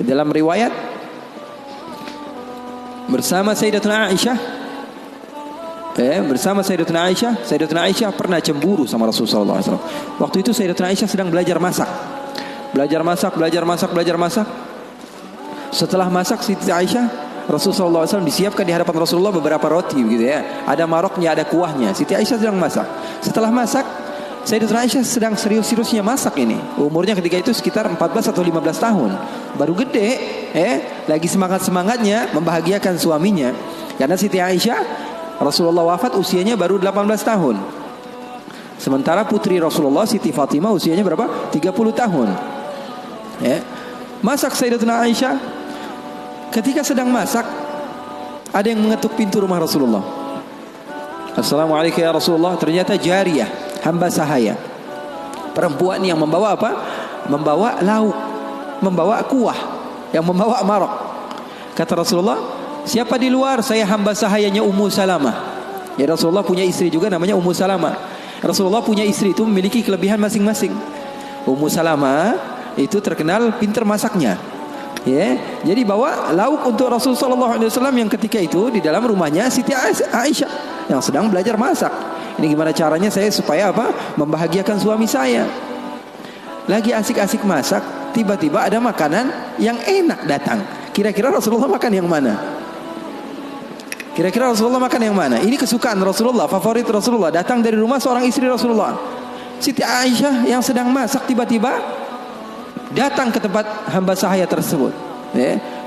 Dalam riwayat bersama Sayyidatuna Aisyah, Sayyidatuna Aisyah pernah cemburu sama Rasulullah SAW. Waktu itu Sayyidatuna Aisyah sedang belajar masak. Setelah masak Siti Aisyah, Rasulullah SAW disiapkan di hadapan Rasulullah beberapa roti begitu ya. Ada maroknya, ada kuahnya. Siti Aisyah sedang masak. Setelah masak, Sayyidatuna Aisyah sedang serius-seriusnya masak ini. Umurnya ketika itu sekitar 14 atau 15 tahun. Baru gede, lagi semangat-semangatnya membahagiakan suaminya. Karena Siti Aisyah, Rasulullah wafat usianya baru 18 tahun. Sementara putri Rasulullah Siti Fatimah usianya berapa? 30 tahun. Masak Sayyidatuna Aisyah. Ketika sedang masak, ada yang mengetuk pintu rumah Rasulullah. Assalamualaikum ya Rasulullah. Ternyata jariyah, hamba sahaya, perempuan yang membawa apa? Membawa lauk, membawa kuah, yang membawa marok. Kata Rasulullah, siapa di luar? Saya hamba sahayanya Ummu Salamah. Ya, Rasulullah punya istri juga namanya Ummu Salamah. Rasulullah punya istri itu memiliki kelebihan masing-masing. Ummu Salamah itu terkenal pintar masaknya. Jadi bawa lauk untuk Rasulullah SAW yang ketika itu di dalam rumahnya Siti Aisyah yang sedang belajar masak. Ini gimana caranya saya supaya apa? Membahagiakan suami saya. Lagi asik-asik masak, tiba-tiba ada makanan yang enak datang. Kira-kira Rasulullah makan yang mana? Ini kesukaan Rasulullah, favorit Rasulullah, datang dari rumah seorang istri Rasulullah. Siti Aisyah yang sedang masak tiba-tiba datang ke tempat hamba sahaya tersebut,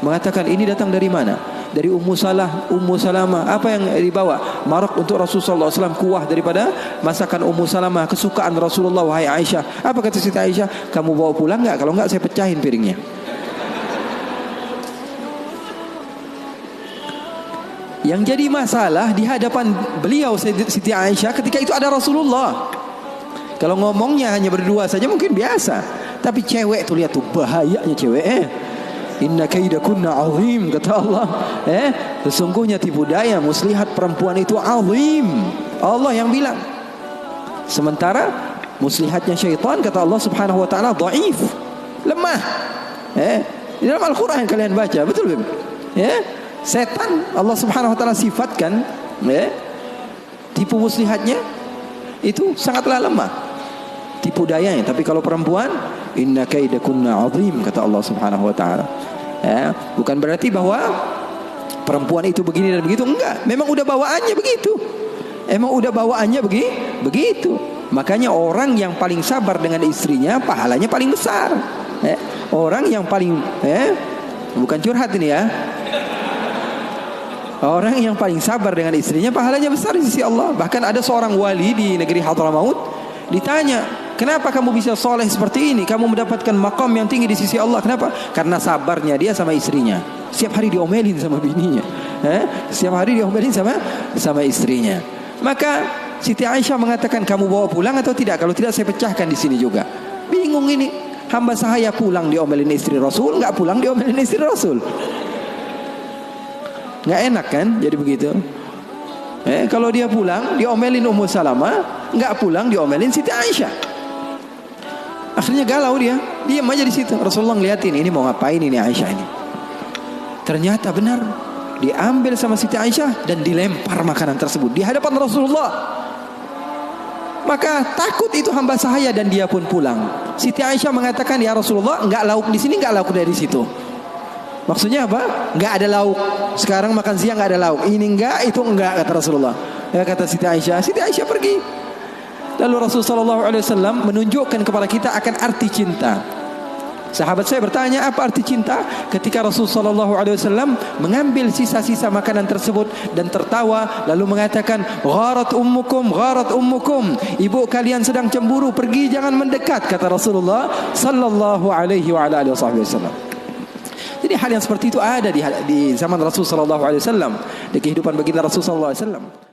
mengatakan, ini datang dari mana? Dari Ummu Salamah. Apa yang dibawa? Marok untuk Rasulullah SAW, kuah daripada masakan Ummu Salamah, kesukaan Rasulullah. Wahai Aisyah. Apa kata Siti Aisyah? Kamu bawa pulang nggak? Kalau nggak saya pecahin piringnya. Yang jadi masalah di hadapan beliau Siti Aisyah ketika itu ada Rasulullah. Kalau ngomongnya hanya berdua saja mungkin biasa, tapi cewek tuh, lihat tuh bahayanya cewek. Inna kaidakunna azim, kata Allah. Sesungguhnya tipu daya muslihat perempuan itu azim. Allah yang bilang. Sementara muslihatnya syaitan, kata Allah Subhanahu wa taala, dhaif, lemah. Di dalam Al-Qur'an yang kalian baca, betul belum? Setan Allah Subhanahu wa taala sifatkan tipu muslihatnya itu sangatlah lemah tipu dayanya. Tapi kalau perempuan, inna kaidakunna azim, kata Allah Subhanahu wa taala. Bukan berarti bahwa perempuan itu begini dan begitu, enggak. Memang udah bawaannya begitu. Makanya orang yang paling sabar dengan istrinya pahalanya paling besar. Orang yang paling bukan curhat ini ya. Orang yang paling sabar dengan istrinya pahalanya besar di sisi Allah. Bahkan ada seorang wali di negeri Hadramaut ditanya, kenapa kamu bisa soleh seperti ini? Kamu mendapatkan maqam yang tinggi di sisi Allah. Kenapa? Karena sabarnya dia sama istrinya. Setiap hari diomelin sama bininya, setiap hari diomelin sama istrinya. Maka Siti Aisyah mengatakan, kamu bawa pulang atau tidak? Kalau tidak saya pecahkan di sini juga. Bingung ini, hamba sahaya pulang diomelin istri Rasul, nggak pulang diomelin istri Rasul. Nggak enak kan jadi begitu. Kalau dia pulang diomelin Ummu Salamah, nggak pulang diomelin Siti Aisyah. Akhirnya galau dia, diam aja di situ. Rasulullah ngeliatin, ini mau ngapain ini Aisyah ini. Ternyata benar, diambil sama Siti Aisyah dan dilempar makanan tersebut di hadapan Rasulullah. Maka takut itu hamba sahaya dan dia pun pulang. Siti Aisyah mengatakan, ya Rasulullah, nggak lauk di sini, nggak lauk dari situ. Maksudnya apa? Nggak ada lauk. Sekarang makan siang nggak ada lauk. Ini enggak, itu enggak, kata Rasulullah. Kata Siti Aisyah. Siti Aisyah pergi. Lalu Rasulullah SAW menunjukkan kepada kita akan arti cinta. Sahabat saya bertanya, apa arti cinta? Ketika Rasulullah SAW mengambil sisa-sisa makanan tersebut dan tertawa, lalu mengatakan, gharat ummukum, ibu kalian sedang cemburu, pergi, jangan mendekat, kata Rasulullah Sallallahu Alaihi Wasallam. Jadi hal yang seperti itu ada di zaman Rasulullah SAW, di kehidupan baginda Rasulullah SAW.